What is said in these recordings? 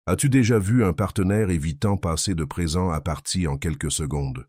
As-tu déjà vu un partenaire évitant passer de présent à partie en quelques secondes?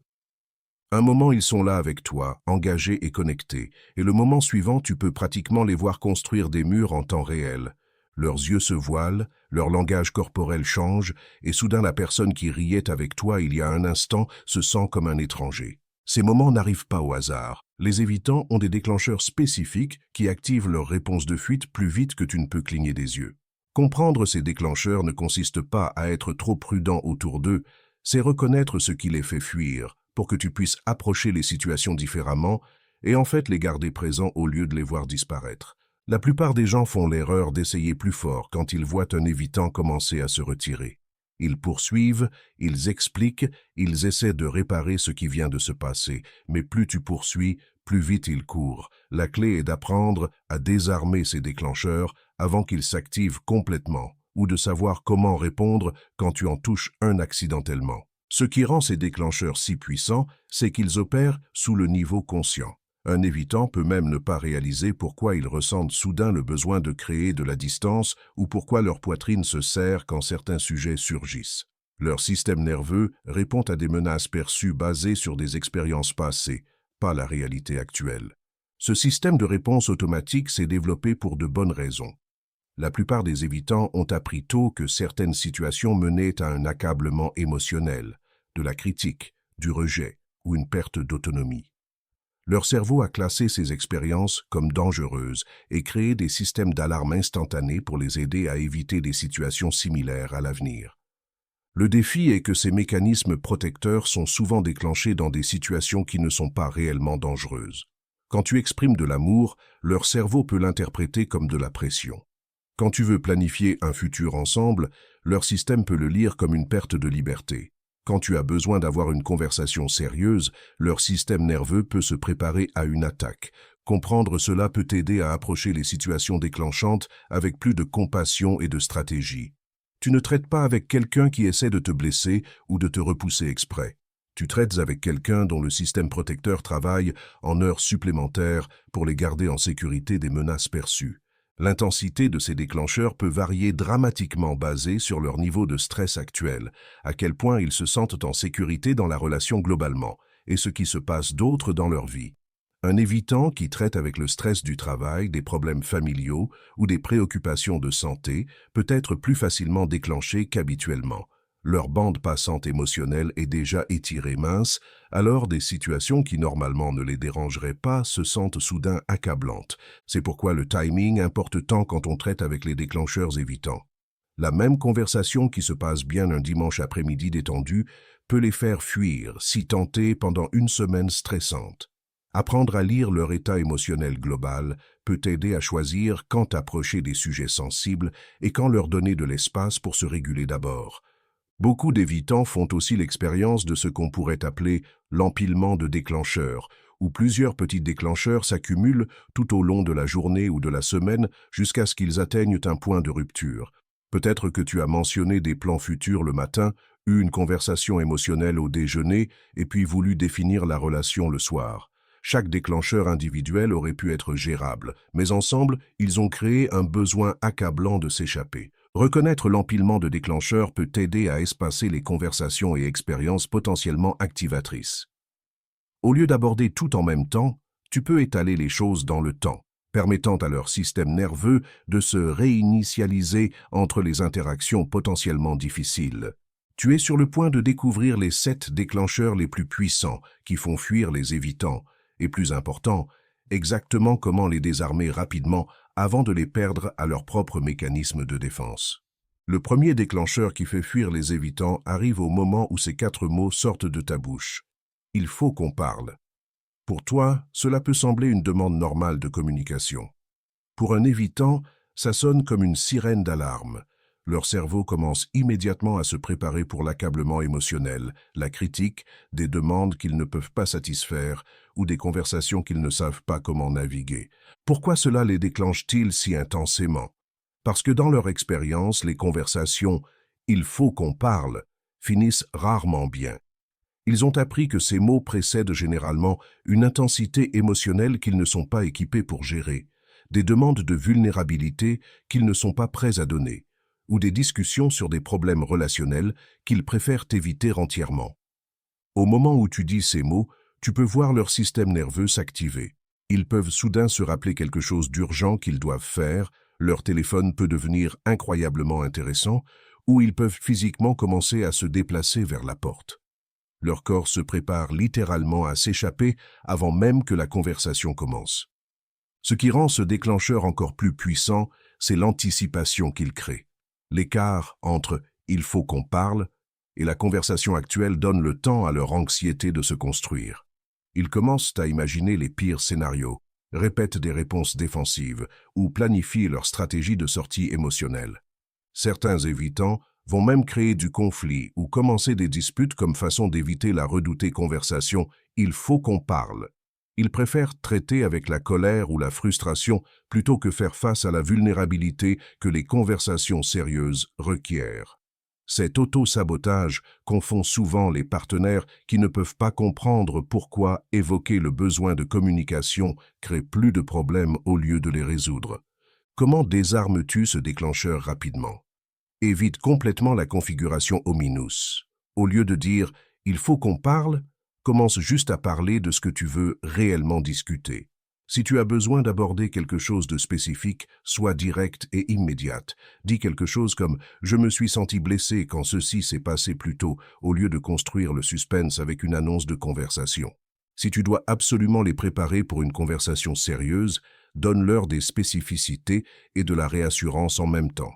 Un moment, ils sont là avec toi, engagés et connectés, et le moment suivant, tu peux pratiquement les voir construire des murs en temps réel. Leurs yeux se voilent, leur langage corporel change, et soudain la personne qui riait avec toi il y a un instant se sent comme un étranger. Ces moments n'arrivent pas au hasard. Les évitants ont des déclencheurs spécifiques qui activent leur réponse de fuite plus vite que tu ne peux cligner des yeux. Comprendre ces déclencheurs ne consiste pas à être trop prudent autour d'eux, c'est reconnaître ce qui les fait fuir, pour que tu puisses approcher les situations différemment et en fait les garder présents au lieu de les voir disparaître. La plupart des gens font l'erreur d'essayer plus fort quand ils voient un évitant commencer à se retirer. Ils poursuivent, ils expliquent, ils essaient de réparer ce qui vient de se passer, mais plus tu poursuis, plus vite ils courent. La clé est d'apprendre à désarmer ces déclencheurs avant qu'ils s'activent complètement, ou de savoir comment répondre quand tu en touches un accidentellement. Ce qui rend ces déclencheurs si puissants, c'est qu'ils opèrent sous le niveau conscient. Un évitant peut même ne pas réaliser pourquoi ils ressentent soudain le besoin de créer de la distance ou pourquoi leur poitrine se serre quand certains sujets surgissent. Leur système nerveux répond à des menaces perçues basées sur des expériences passées, pas la réalité actuelle. Ce système de réponse automatique s'est développé pour de bonnes raisons. La plupart des évitants ont appris tôt que certaines situations menaient à un accablement émotionnel, de la critique, du rejet ou une perte d'autonomie. Leur cerveau a classé ces expériences comme dangereuses et créé des systèmes d'alarme instantanés pour les aider à éviter des situations similaires à l'avenir. Le défi est que ces mécanismes protecteurs sont souvent déclenchés dans des situations qui ne sont pas réellement dangereuses. Quand tu exprimes de l'amour, leur cerveau peut l'interpréter comme de la pression. Quand tu veux planifier un futur ensemble, leur système peut le lire comme une perte de liberté. Quand tu as besoin d'avoir une conversation sérieuse, leur système nerveux peut se préparer à une attaque. Comprendre cela peut t'aider à approcher les situations déclenchantes avec plus de compassion et de stratégie. Tu ne traites pas avec quelqu'un qui essaie de te blesser ou de te repousser exprès. Tu traites avec quelqu'un dont le système protecteur travaille en heures supplémentaires pour les garder en sécurité des menaces perçues. L'intensité de ces déclencheurs peut varier dramatiquement basée sur leur niveau de stress actuel, à quel point ils se sentent en sécurité dans la relation globalement, et ce qui se passe d'autre dans leur vie. Un évitant qui traite avec le stress du travail, des problèmes familiaux ou des préoccupations de santé peut être plus facilement déclenché qu'habituellement. Leur bande passante émotionnelle est déjà étirée mince, alors des situations qui normalement ne les dérangeraient pas se sentent soudain accablantes. C'est pourquoi le timing importe tant quand on traite avec les déclencheurs évitants. La même conversation qui se passe bien un dimanche après-midi détendu peut les faire fuir, si tentés pendant une semaine stressante. Apprendre à lire leur état émotionnel global peut aider à choisir quand approcher des sujets sensibles et quand leur donner de l'espace pour se réguler d'abord. Beaucoup d'évitants font aussi l'expérience de ce qu'on pourrait appeler l'empilement de déclencheurs, où plusieurs petits déclencheurs s'accumulent tout au long de la journée ou de la semaine jusqu'à ce qu'ils atteignent un point de rupture. Peut-être que tu as mentionné des plans futurs le matin, eu une conversation émotionnelle au déjeuner et puis voulu définir la relation le soir. Chaque déclencheur individuel aurait pu être gérable, mais ensemble, ils ont créé un besoin accablant de s'échapper. Reconnaître l'empilement de déclencheurs peut t'aider à espacer les conversations et expériences potentiellement activatrices. Au lieu d'aborder tout en même temps, tu peux étaler les choses dans le temps, permettant à leur système nerveux de se réinitialiser entre les interactions potentiellement difficiles. Tu es sur le point de découvrir les 7 déclencheurs les plus puissants qui font fuir les évitants, et plus important, exactement comment les désarmer rapidement avant de les perdre à leur propre mécanisme de défense. Le premier déclencheur qui fait fuir les évitants arrive au moment où ces 4 mots sortent de ta bouche. Il faut qu'on parle. Pour toi, cela peut sembler une demande normale de communication. Pour un évitant, ça sonne comme une sirène d'alarme. Leur cerveau commence immédiatement à se préparer pour l'accablement émotionnel, la critique, des demandes qu'ils ne peuvent pas satisfaire ou des conversations qu'ils ne savent pas comment naviguer. Pourquoi cela les déclenche-t-il si intensément? Parce que dans leur expérience, les conversations « il faut qu'on parle » finissent rarement bien. Ils ont appris que ces mots précèdent généralement une intensité émotionnelle qu'ils ne sont pas équipés pour gérer, des demandes de vulnérabilité qu'ils ne sont pas prêts à donner. ou des discussions sur des problèmes relationnels qu'ils préfèrent éviter entièrement. Au moment où tu dis ces mots, tu peux voir leur système nerveux s'activer. Ils peuvent soudain se rappeler quelque chose d'urgent qu'ils doivent faire, leur téléphone peut devenir incroyablement intéressant, ou ils peuvent physiquement commencer à se déplacer vers la porte. Leur corps se prépare littéralement à s'échapper avant même que la conversation commence. Ce qui rend ce déclencheur encore plus puissant, c'est l'anticipation qu'il crée. L'écart entre « il faut qu'on parle » et la conversation actuelle donne le temps à leur anxiété de se construire. Ils commencent à imaginer les pires scénarios, répètent des réponses défensives ou planifient leur stratégie de sortie émotionnelle. Certains évitants vont même créer du conflit ou commencer des disputes comme façon d'éviter la redoutée conversation « il faut qu'on parle ». Ils préfèrent traiter avec la colère ou la frustration plutôt que faire face à la vulnérabilité que les conversations sérieuses requièrent. Cet auto-sabotage confond souvent les partenaires qui ne peuvent pas comprendre pourquoi évoquer le besoin de communication crée plus de problèmes au lieu de les résoudre. Comment désarmes-tu ce déclencheur rapidement? Évite complètement la configuration ominous. Au lieu de dire « il faut qu'on parle », commence juste à parler de ce que tu veux réellement discuter. Si tu as besoin d'aborder quelque chose de spécifique, sois direct et immédiate. Dis quelque chose comme « je me suis senti blessé quand ceci s'est passé plus tôt » au lieu de construire le suspense avec une annonce de conversation. Si tu dois absolument les préparer pour une conversation sérieuse, donne-leur des spécificités et de la réassurance en même temps.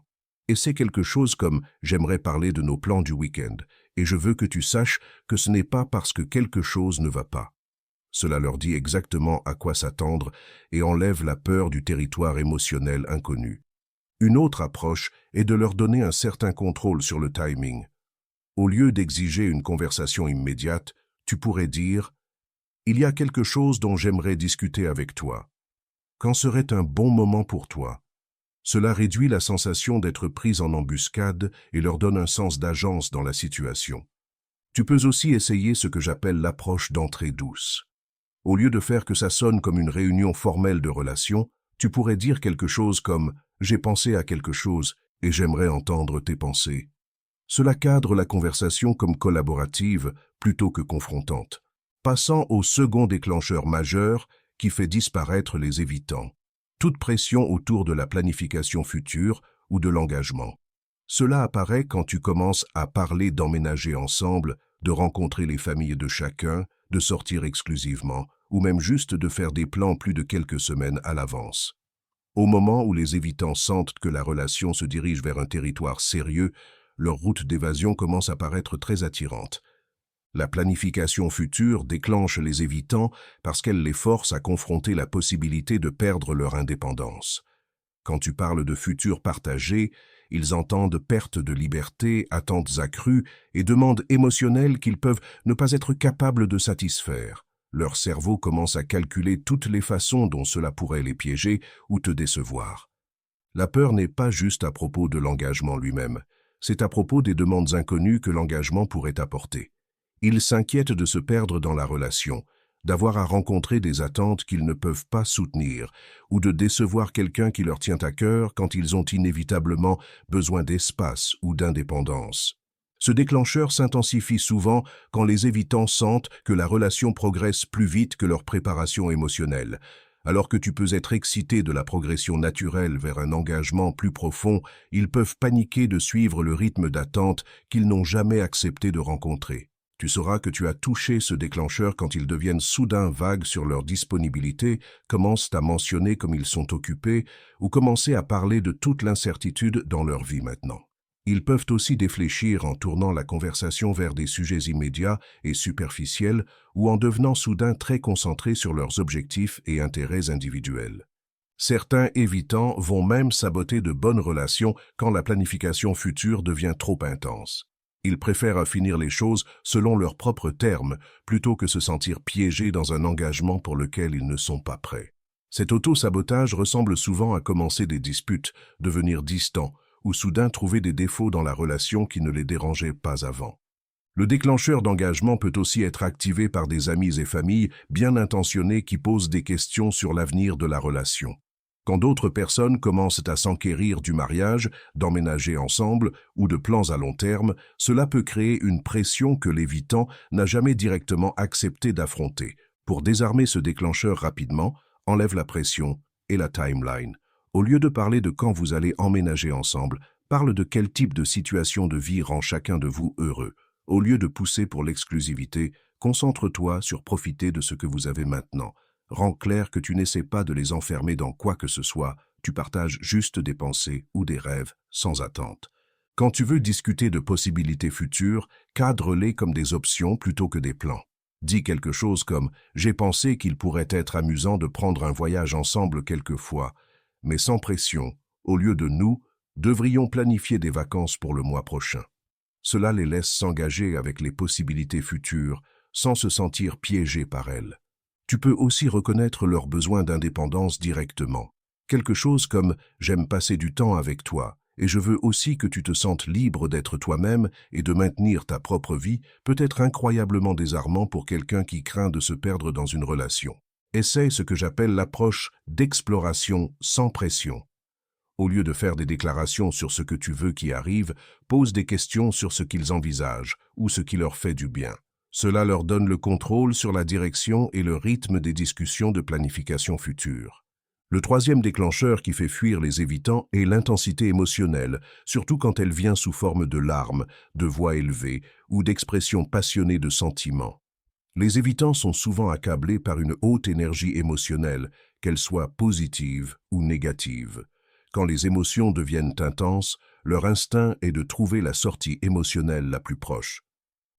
Et c'est quelque chose comme « j'aimerais parler de nos plans du week-end et je veux que tu saches que ce n'est pas parce que quelque chose ne va pas. » Cela leur dit exactement à quoi s'attendre et enlève la peur du territoire émotionnel inconnu. Une autre approche est de leur donner un certain contrôle sur le timing. Au lieu d'exiger une conversation immédiate, tu pourrais dire « il y a quelque chose dont j'aimerais discuter avec toi. Quand serait un bon moment pour toi ?» Cela réduit la sensation d'être pris en embuscade et leur donne un sens d'agence dans la situation. Tu peux aussi essayer ce que j'appelle l'approche d'entrée douce. Au lieu de faire que ça sonne comme une réunion formelle de relations, tu pourrais dire quelque chose comme « j'ai pensé à quelque chose et j'aimerais entendre tes pensées ». Cela cadre la conversation comme collaborative plutôt que confrontante. Passant au second déclencheur majeur qui fait disparaître les évitants. Toute pression autour de la planification future ou de l'engagement. Cela apparaît quand tu commences à parler d'emménager ensemble, de rencontrer les familles de chacun, de sortir exclusivement, ou même juste de faire des plans plus de quelques semaines à l'avance. Au moment où les évitants sentent que la relation se dirige vers un territoire sérieux, leur route d'évasion commence à paraître très attirante. La planification future déclenche les évitants parce qu'elle les force à confronter la possibilité de perdre leur indépendance. Quand tu parles de futur partagé, ils entendent perte de liberté, attentes accrues et demandes émotionnelles qu'ils peuvent ne pas être capables de satisfaire. Leur cerveau commence à calculer toutes les façons dont cela pourrait les piéger ou te décevoir. La peur n'est pas juste à propos de l'engagement lui-même, c'est à propos des demandes inconnues que l'engagement pourrait apporter. Ils s'inquiètent de se perdre dans la relation, d'avoir à rencontrer des attentes qu'ils ne peuvent pas soutenir, ou de décevoir quelqu'un qui leur tient à cœur quand ils ont inévitablement besoin d'espace ou d'indépendance. Ce déclencheur s'intensifie souvent quand les évitants sentent que la relation progresse plus vite que leur préparation émotionnelle. Alors que tu peux être excité de la progression naturelle vers un engagement plus profond, ils peuvent paniquer de suivre le rythme d'attente qu'ils n'ont jamais accepté de rencontrer. Tu sauras que tu as touché ce déclencheur quand ils deviennent soudain vagues sur leur disponibilité, commencent à mentionner comme ils sont occupés ou commencer à parler de toute l'incertitude dans leur vie maintenant. Ils peuvent aussi défléchir en tournant la conversation vers des sujets immédiats et superficiels ou en devenant soudain très concentrés sur leurs objectifs et intérêts individuels. Certains évitants vont même saboter de bonnes relations quand la planification future devient trop intense. Ils préfèrent finir les choses selon leurs propres termes plutôt que se sentir piégés dans un engagement pour lequel ils ne sont pas prêts. Cet auto-sabotage ressemble souvent à commencer des disputes, devenir distants, ou soudain trouver des défauts dans la relation qui ne les dérangeaient pas avant. Le déclencheur d'engagement peut aussi être activé par des amis et familles bien intentionnés qui posent des questions sur l'avenir de la relation. Quand d'autres personnes commencent à s'enquérir du mariage, d'emménager ensemble ou de plans à long terme, cela peut créer une pression que l'évitant n'a jamais directement accepté d'affronter. Pour désarmer ce déclencheur rapidement, enlève la pression et la timeline. Au lieu de parler de quand vous allez emménager ensemble, parle de quel type de situation de vie rend chacun de vous heureux. Au lieu de pousser pour l'exclusivité, concentre-toi sur profiter de ce que vous avez maintenant. Rends clair que tu n'essaies pas de les enfermer dans quoi que ce soit, tu partages juste des pensées ou des rêves sans attente. Quand tu veux discuter de possibilités futures, cadre-les comme des options plutôt que des plans. Dis quelque chose comme « J'ai pensé qu'il pourrait être amusant de prendre un voyage ensemble quelquefois, mais sans pression, au lieu de nous, devrions planifier des vacances pour le mois prochain. » Cela les laisse s'engager avec les possibilités futures sans se sentir piégés par elles. Tu peux aussi reconnaître leurs besoins d'indépendance directement. Quelque chose comme « J'aime passer du temps avec toi et je veux aussi que tu te sentes libre d'être toi-même et de maintenir ta propre vie » peut être incroyablement désarmant pour quelqu'un qui craint de se perdre dans une relation. Essaye ce que j'appelle l'approche d'exploration sans pression. Au lieu de faire des déclarations sur ce que tu veux qui arrive, pose des questions sur ce qu'ils envisagent ou ce qui leur fait du bien. Cela leur donne le contrôle sur la direction et le rythme des discussions de planification future. Le troisième déclencheur qui fait fuir les évitants est l'intensité émotionnelle, surtout quand elle vient sous forme de larmes, de voix élevées ou d'expressions passionnées de sentiments. Les évitants sont souvent accablés par une haute énergie émotionnelle, qu'elle soit positive ou négative. Quand les émotions deviennent intenses, leur instinct est de trouver la sortie émotionnelle la plus proche.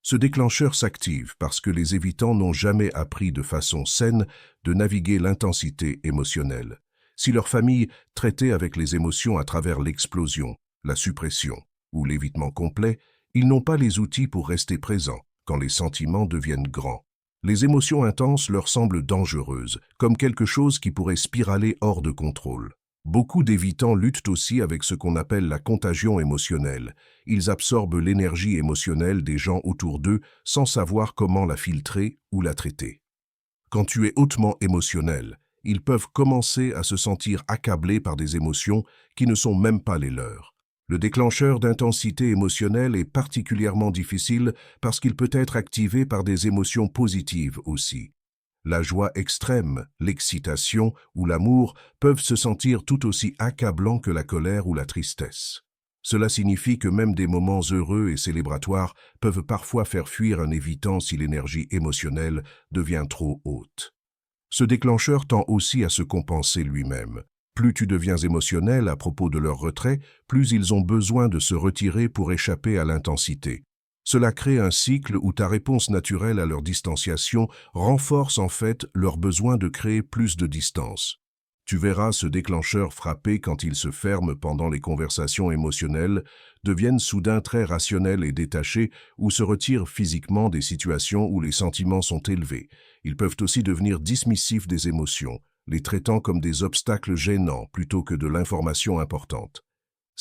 Ce déclencheur s'active parce que les évitants n'ont jamais appris de façon saine de naviguer l'intensité émotionnelle. Si leur famille traitait avec les émotions à travers l'explosion, la suppression ou l'évitement complet, ils n'ont pas les outils pour rester présents quand les sentiments deviennent grands. Les émotions intenses leur semblent dangereuses, comme quelque chose qui pourrait spiraler hors de contrôle. Beaucoup d'évitants luttent aussi avec ce qu'on appelle la contagion émotionnelle. Ils absorbent l'énergie émotionnelle des gens autour d'eux sans savoir comment la filtrer ou la traiter. Quand tu es hautement émotionnel, ils peuvent commencer à se sentir accablés par des émotions qui ne sont même pas les leurs. Le déclencheur d'intensité émotionnelle est particulièrement difficile parce qu'il peut être activé par des émotions positives aussi. La joie extrême, l'excitation ou l'amour peuvent se sentir tout aussi accablants que la colère ou la tristesse. Cela signifie que même des moments heureux et célébratoires peuvent parfois faire fuir un évitant si l'énergie émotionnelle devient trop haute. Ce déclencheur tend aussi à se compenser lui-même. Plus tu deviens émotionnel à propos de leur retrait, plus ils ont besoin de se retirer pour échapper à l'intensité. Cela crée un cycle où ta réponse naturelle à leur distanciation renforce en fait leur besoin de créer plus de distance. Tu verras ce déclencheur frapper quand il se ferme pendant les conversations émotionnelles, deviennent soudain très rationnels et détachés ou se retirent physiquement des situations où les sentiments sont élevés. Ils peuvent aussi devenir dismissifs des émotions, les traitant comme des obstacles gênants plutôt que de l'information importante.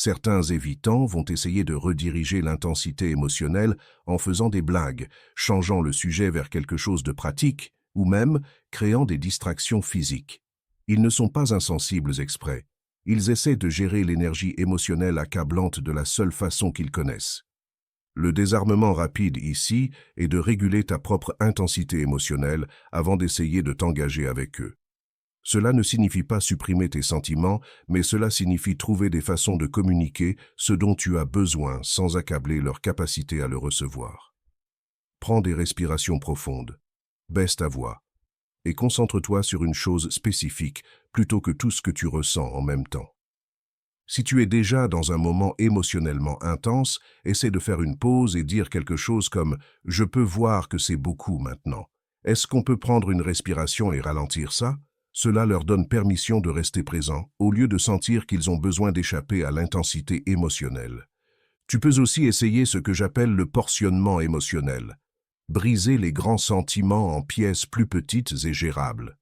Certains évitants vont essayer de rediriger l'intensité émotionnelle en faisant des blagues, changeant le sujet vers quelque chose de pratique ou même créant des distractions physiques. Ils ne sont pas insensibles exprès. Ils essaient de gérer l'énergie émotionnelle accablante de la seule façon qu'ils connaissent. Le désarmement rapide ici est de réguler ta propre intensité émotionnelle avant d'essayer de t'engager avec eux. Cela ne signifie pas supprimer tes sentiments, mais cela signifie trouver des façons de communiquer ce dont tu as besoin sans accabler leur capacité à le recevoir. Prends des respirations profondes, baisse ta voix et concentre-toi sur une chose spécifique plutôt que tout ce que tu ressens en même temps. Si tu es déjà dans un moment émotionnellement intense, essaie de faire une pause et dire quelque chose comme « Je peux voir que c'est beaucoup maintenant. Est-ce qu'on peut prendre une respiration et ralentir ça ?» Cela leur donne permission de rester présents, au lieu de sentir qu'ils ont besoin d'échapper à l'intensité émotionnelle. Tu peux aussi essayer ce que j'appelle le portionnement émotionnel. Briser les grands sentiments en pièces plus petites et gérables.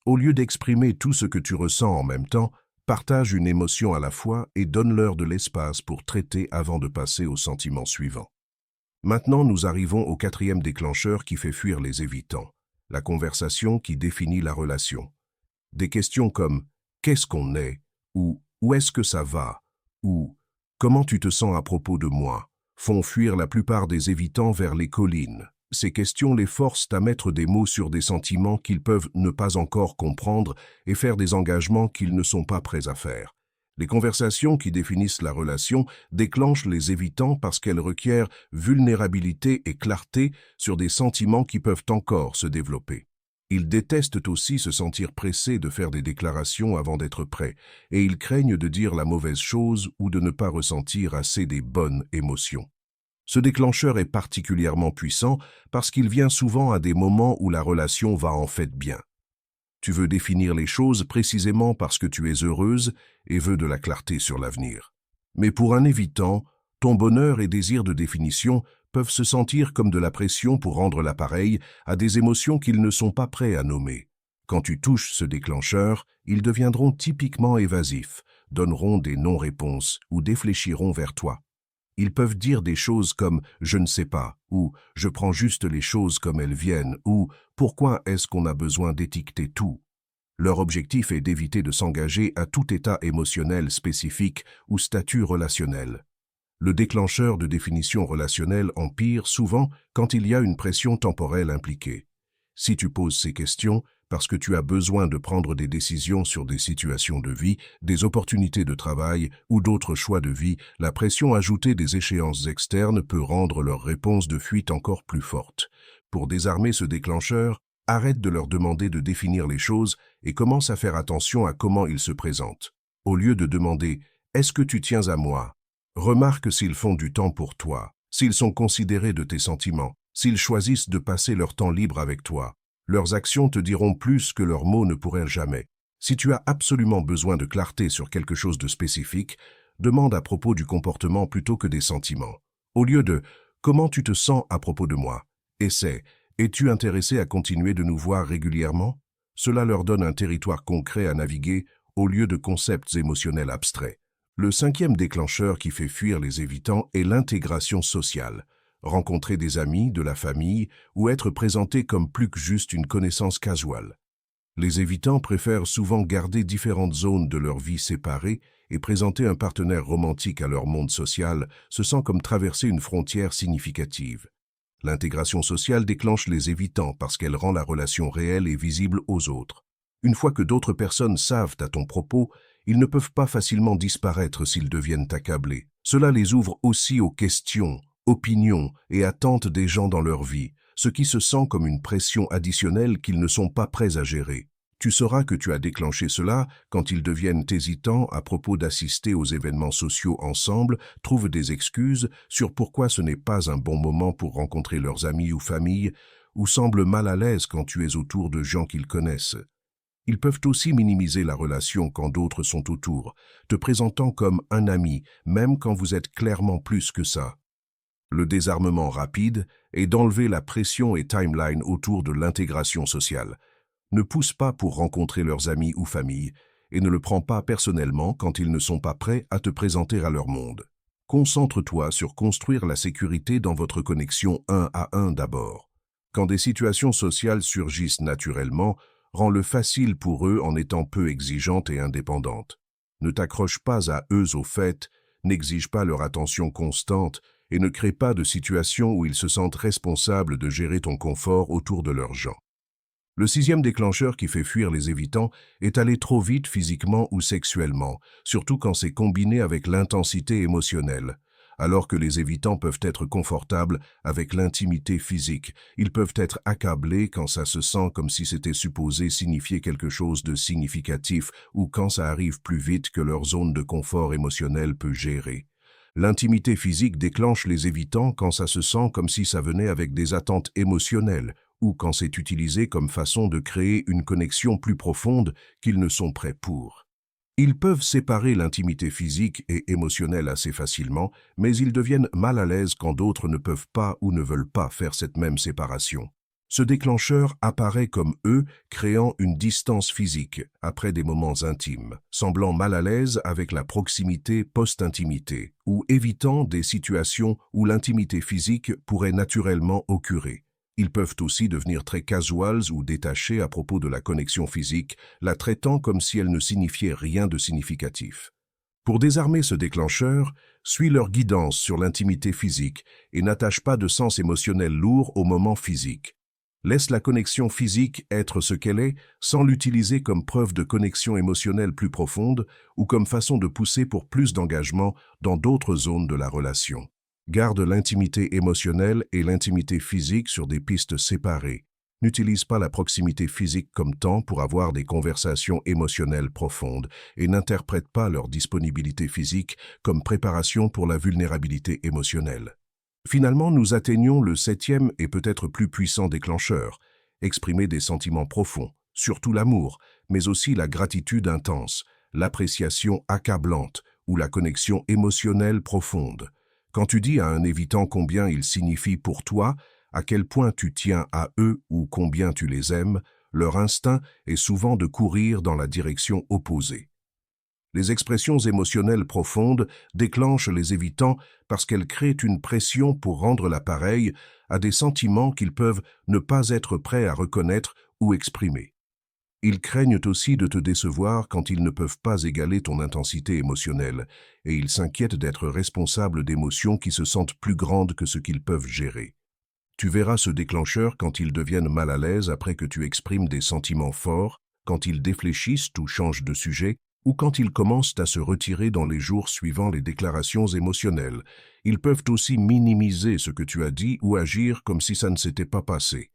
Au lieu d'exprimer tout ce que tu ressens en même temps, partage une émotion à la fois et donne-leur de l'espace pour traiter avant de passer au sentiment suivant. Maintenant, nous arrivons au quatrième déclencheur qui fait fuir les évitants, la conversation qui définit la relation. Des questions comme qu'est-ce qu'on est, ou où est-ce que ça va, ou comment tu te sens à propos de moi, font fuir la plupart des évitants vers les collines. Ces questions les forcent à mettre des mots sur des sentiments qu'ils peuvent ne pas encore comprendre et faire des engagements qu'ils ne sont pas prêts à faire. Les conversations qui définissent la relation déclenchent les évitants parce qu'elles requièrent vulnérabilité et clarté sur des sentiments qui peuvent encore se développer. Ils détestent aussi se sentir pressés de faire des déclarations avant d'être prêts, et ils craignent de dire la mauvaise chose ou de ne pas ressentir assez des bonnes émotions. Ce déclencheur est particulièrement puissant parce qu'il vient souvent à des moments où la relation va en fait bien. Tu veux définir les choses précisément parce que tu es heureuse et veux de la clarté sur l'avenir. Mais pour un évitant, ton bonheur et désir de définition peuvent se sentir comme de la pression pour rendre l'appareil à des émotions qu'ils ne sont pas prêts à nommer. Quand tu touches ce déclencheur, ils deviendront typiquement évasifs, donneront des non-réponses ou défléchiront vers toi. Ils peuvent dire des choses comme « je ne sais pas » ou « je prends juste les choses comme elles viennent » ou « pourquoi est-ce qu'on a besoin d'étiqueter tout ?» Leur objectif est d'éviter de s'engager à tout état émotionnel spécifique ou statut relationnel. Le déclencheur de définition relationnelle empire souvent quand il y a une pression temporelle impliquée. Si tu poses ces questions, parce que tu as besoin de prendre des décisions sur des situations de vie, des opportunités de travail ou d'autres choix de vie, la pression ajoutée des échéances externes peut rendre leur réponse de fuite encore plus forte. Pour désarmer ce déclencheur, arrête de leur demander de définir les choses et commence à faire attention à comment ils se présentent. Au lieu de demander « Est-ce que tu tiens à moi ?», remarque s'ils font du temps pour toi, s'ils sont considérés de tes sentiments, s'ils choisissent de passer leur temps libre avec toi. Leurs actions te diront plus que leurs mots ne pourraient jamais. Si tu as absolument besoin de clarté sur quelque chose de spécifique, demande à propos du comportement plutôt que des sentiments. Au lieu de « Comment tu te sens à propos de moi ?», essaie « Es-tu intéressé à continuer de nous voir régulièrement ?» Cela leur donne un territoire concret à naviguer au lieu de concepts émotionnels abstraits. Le cinquième déclencheur qui fait fuir les évitants est l'intégration sociale. Rencontrer des amis, de la famille, ou être présenté comme plus que juste une connaissance casuale. Les évitants préfèrent souvent garder différentes zones de leur vie séparées et présenter un partenaire romantique à leur monde social se sent comme traverser une frontière significative. L'intégration sociale déclenche les évitants parce qu'elle rend la relation réelle et visible aux autres. Une fois que d'autres personnes savent à ton propos, ils ne peuvent pas facilement disparaître s'ils deviennent accablés. Cela les ouvre aussi aux questions, opinions et attentes des gens dans leur vie, ce qui se sent comme une pression additionnelle qu'ils ne sont pas prêts à gérer. Tu sauras que tu as déclenché cela quand ils deviennent hésitants à propos d'assister aux événements sociaux ensemble, trouvent des excuses sur pourquoi ce n'est pas un bon moment pour rencontrer leurs amis ou famille, ou semblent mal à l'aise quand tu es autour de gens qu'ils connaissent. Ils peuvent aussi minimiser la relation quand d'autres sont autour, te présentant comme un ami, même quand vous êtes clairement plus que ça. Le désarmement rapide est d'enlever la pression et timeline autour de l'intégration sociale. Ne pousse pas pour rencontrer leurs amis ou famille et ne le prends pas personnellement quand ils ne sont pas prêts à te présenter à leur monde. Concentre-toi sur construire la sécurité dans votre connexion 1 à 1 d'abord. Quand des situations sociales surgissent naturellement, rends-le facile pour eux en étant peu exigeante et indépendante. Ne t'accroche pas à eux au fait, n'exige pas leur attention constante et ne crée pas de situation où ils se sentent responsables de gérer ton confort autour de leurs gens. Le sixième déclencheur qui fait fuir les évitants est aller trop vite physiquement ou sexuellement, surtout quand c'est combiné avec l'intensité émotionnelle. Alors que les évitants peuvent être confortables avec l'intimité physique, ils peuvent être accablés quand ça se sent comme si c'était supposé signifier quelque chose de significatif ou quand ça arrive plus vite que leur zone de confort émotionnel peut gérer. L'intimité physique déclenche les évitants quand ça se sent comme si ça venait avec des attentes émotionnelles ou quand c'est utilisé comme façon de créer une connexion plus profonde qu'ils ne sont prêts pour. Ils peuvent séparer l'intimité physique et émotionnelle assez facilement, mais ils deviennent mal à l'aise quand d'autres ne peuvent pas ou ne veulent pas faire cette même séparation. Ce déclencheur apparaît comme eux, créant une distance physique après des moments intimes, semblant mal à l'aise avec la proximité post-intimité, ou évitant des situations où l'intimité physique pourrait naturellement occurrer. Ils peuvent aussi devenir très casuals ou détachés à propos de la connexion physique, la traitant comme si elle ne signifiait rien de significatif. Pour désarmer ce déclencheur, suis leur guidance sur l'intimité physique et n'attache pas de sens émotionnel lourd au moment physique. Laisse la connexion physique être ce qu'elle est sans l'utiliser comme preuve de connexion émotionnelle plus profonde ou comme façon de pousser pour plus d'engagement dans d'autres zones de la relation. Garde l'intimité émotionnelle et l'intimité physique sur des pistes séparées. N'utilise pas la proximité physique comme temps pour avoir des conversations émotionnelles profondes et n'interprète pas leur disponibilité physique comme préparation pour la vulnérabilité émotionnelle. Finalement, nous atteignons le 7e et peut-être plus puissant déclencheur, exprimer des sentiments profonds, surtout l'amour, mais aussi la gratitude intense, l'appréciation accablante ou la connexion émotionnelle profonde. Quand tu dis à un évitant combien il signifie pour toi, à quel point tu tiens à eux ou combien tu les aimes, leur instinct est souvent de courir dans la direction opposée. Les expressions émotionnelles profondes déclenchent les évitants parce qu'elles créent une pression pour rendre l'appareil à des sentiments qu'ils peuvent ne pas être prêts à reconnaître ou exprimer. Ils craignent aussi de te décevoir quand ils ne peuvent pas égaler ton intensité émotionnelle, et ils s'inquiètent d'être responsables d'émotions qui se sentent plus grandes que ce qu'ils peuvent gérer. Tu verras ce déclencheur quand ils deviennent mal à l'aise après que tu exprimes des sentiments forts, quand ils défléchissent ou changent de sujet, ou quand ils commencent à se retirer dans les jours suivant les déclarations émotionnelles. Ils peuvent aussi minimiser ce que tu as dit ou agir comme si ça ne s'était pas passé.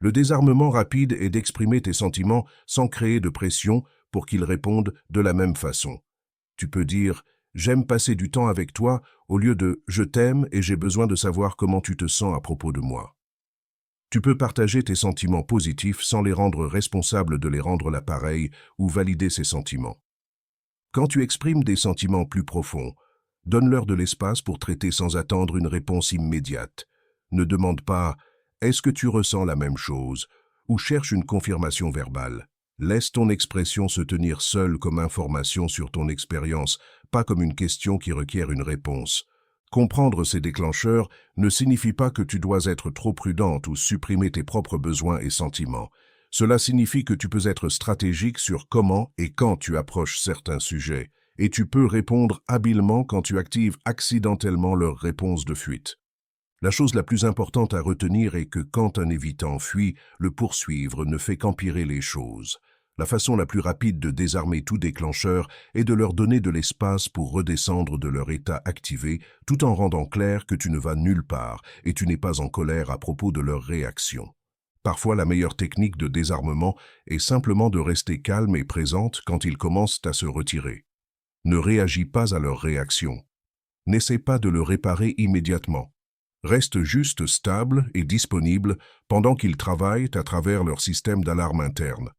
Le désarmement rapide est d'exprimer tes sentiments sans créer de pression pour qu'ils répondent de la même façon. Tu peux dire « J'aime passer du temps avec toi » au lieu de « Je t'aime et j'ai besoin de savoir comment tu te sens à propos de moi ». Tu peux partager tes sentiments positifs sans les rendre responsables de les rendre l'appareil ou valider ces sentiments. Quand tu exprimes des sentiments plus profonds, donne-leur de l'espace pour traiter sans attendre une réponse immédiate. Ne demande pas « Est-ce que tu ressens la même chose ?» ou cherche une confirmation verbale. Laisse ton expression se tenir seule comme information sur ton expérience, pas comme une question qui requiert une réponse. Comprendre ces déclencheurs ne signifie pas que tu dois être trop prudente ou supprimer tes propres besoins et sentiments. Cela signifie que tu peux être stratégique sur comment et quand tu approches certains sujets, et tu peux répondre habilement quand tu actives accidentellement leur réponse de fuite. La chose la plus importante à retenir est que quand un évitant fuit, le poursuivre ne fait qu'empirer les choses. La façon la plus rapide de désarmer tout déclencheur est de leur donner de l'espace pour redescendre de leur état activé, tout en rendant clair que tu ne vas nulle part et tu n'es pas en colère à propos de leur réaction. Parfois, la meilleure technique de désarmement est simplement de rester calme et présente quand ils commencent à se retirer. Ne réagis pas à leur réaction. N'essaie pas de le réparer immédiatement. Reste juste stable et disponible pendant qu'ils travaillent à travers leur système d'alarme interne.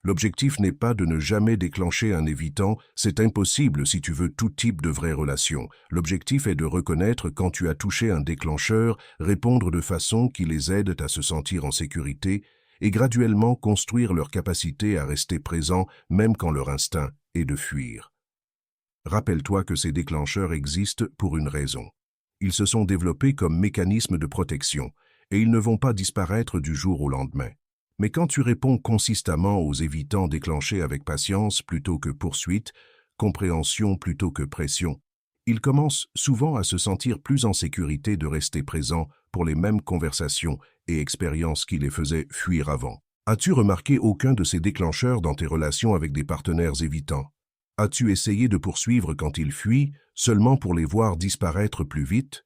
L'objectif n'est pas de ne jamais déclencher un évitant, c'est impossible si tu veux tout type de vraie relation. L'objectif est de reconnaître quand tu as touché un déclencheur, répondre de façon qui les aide à se sentir en sécurité et graduellement construire leur capacité à rester présents même quand leur instinct est de fuir. Rappelle-toi que ces déclencheurs existent pour une raison. Ils se sont développés comme mécanismes de protection et ils ne vont pas disparaître du jour au lendemain. Mais quand tu réponds consistamment aux évitants déclenchés avec patience plutôt que poursuite, compréhension plutôt que pression, ils commencent souvent à se sentir plus en sécurité de rester présents pour les mêmes conversations et expériences qui les faisaient fuir avant. As-tu remarqué aucun de ces déclencheurs dans tes relations avec des partenaires évitants? As-tu essayé de poursuivre quand ils fuient, seulement pour les voir disparaître plus vite?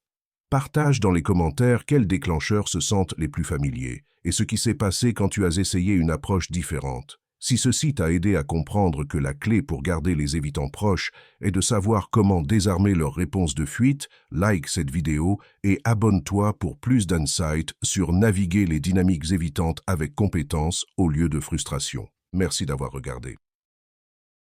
Partage dans les commentaires quels déclencheurs se sentent les plus familiers et ce qui s'est passé quand tu as essayé une approche différente. Si ceci t'a aidé à comprendre que la clé pour garder les évitants proches est de savoir comment désarmer leurs réponses de fuite, like cette vidéo et abonne-toi pour plus d'insights sur naviguer les dynamiques évitantes avec compétence au lieu de frustration. Merci d'avoir regardé.